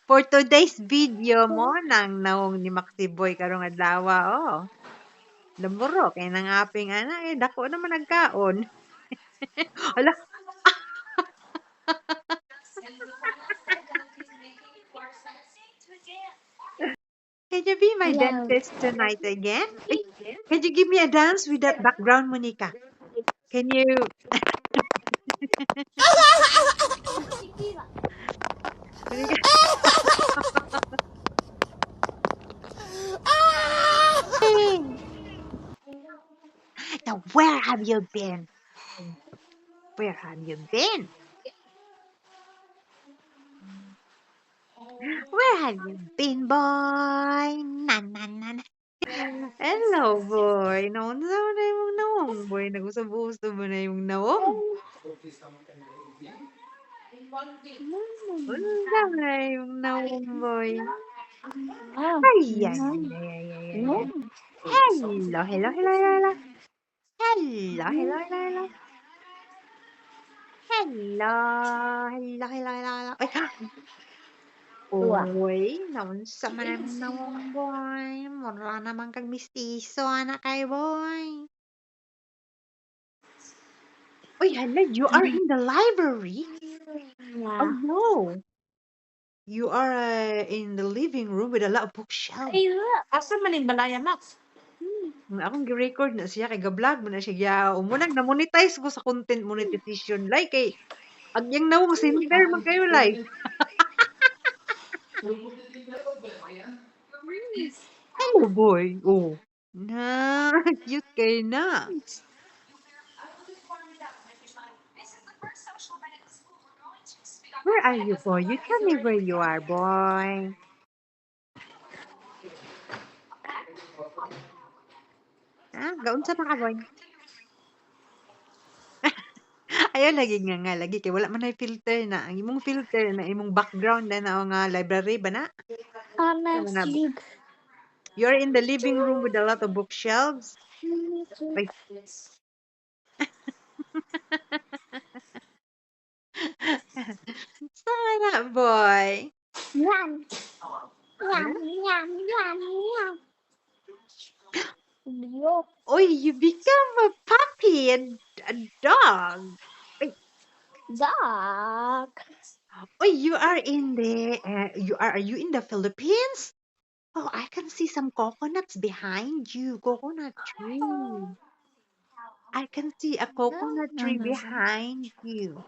For today's video mo nang naong ni Maxi Boy karong adlaw, oh. Lamboro kay nang aping ana dako naman nagkaon. Hala, can you be my Hello. dentist tonight again? Ay, can you give me a dance with that background, Monica? Can you? Monica, hey, now where have you been? Where have you been? Where have you been, boy? Na na na na. Hello, boy. Naunsa mo na yung nawong, boy. Nag-usab-usab mo na yung nawong. Unsa mo na yung nawong, boy. Ay, ay, ay, ay, ay, ay, ay, ay. Hello, hello, hello, hello. Hello, hello, hello, hello. Hello, hello, hello, hello, hello. Ay, uy, naunsa man ang nawong, boy. Mura naman kag mistiso, anak kay, boy. Uy, hala, you are in the library? Oh, no. You are in the living room with a lot of bookshelves. Asa man yung balaya, Max? Akong gi-record na siya kay ga-vlog mo na siya gyao. Umunang na-monetize ko sa content monetization like kay agyang nawong center man kayo live. Hello boy. Oh. Na, cute kay na. Where are you, boy? You tell me where you are, boy. Gaunsa pa ka, boy? Ayaw lagi nga lagi kay wala man nay filter na. Ang imong filter na imong background na nga library ba na? Tama na. You're in the living room with a lot of bookshelves. Ay, tama na, boy. Yum. Yum, yum, yum, yum. Yo, Oh, you become a puppy, a dog. Ay, dog. oh, you are in the are you in the Philippines? Oh, I can see some coconuts behind you. Coconut tree. I can see a coconut tree behind you.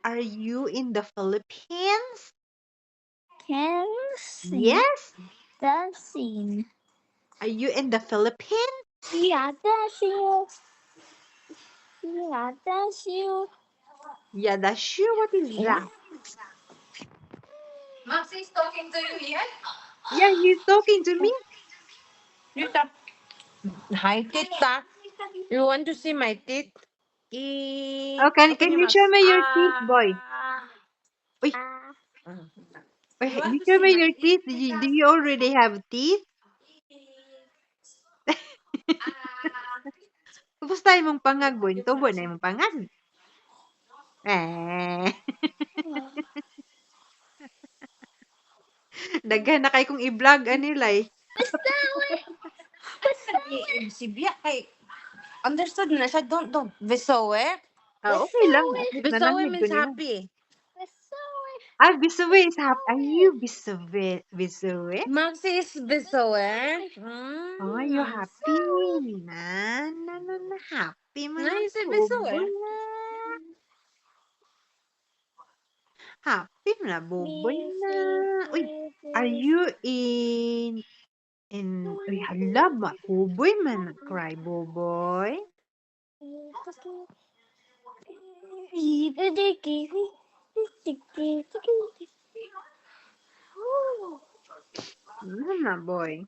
Are you in the Philippines? Can see Yes. the scene. Are you in the Philippines? Yeah, that's you. Yeah, that's you. Yeah, that's sure. What is Yeah. that? Max is talking to you here. Yeah, he's talking to me. You tap. Hi, tita. You want to see my teeth? Oh, can Okay, you show Max. me your teeth, boy? Uy, You want you to show see me my your teeth, teeth. tita? Do you already have teeth? Kumusta imong pangag, boy? Tubo na imong pangag. Eh. Daghan na kay kong i-vlog anilay. Si Bia kay understood na siya. Don't. Visoe? Okay lang. At least Visoe nananghid ko means nimo. happy. Bisuwe is happy. Are you Bisuwe? Bisuwe? Max is Visoe. Oh, you happy na. Happy man ang Nice si buboy Visoe. na. Happy na buboy na. Uy, are you uy, hala ba? Buboy man na cry, buboy. Ano na, boy?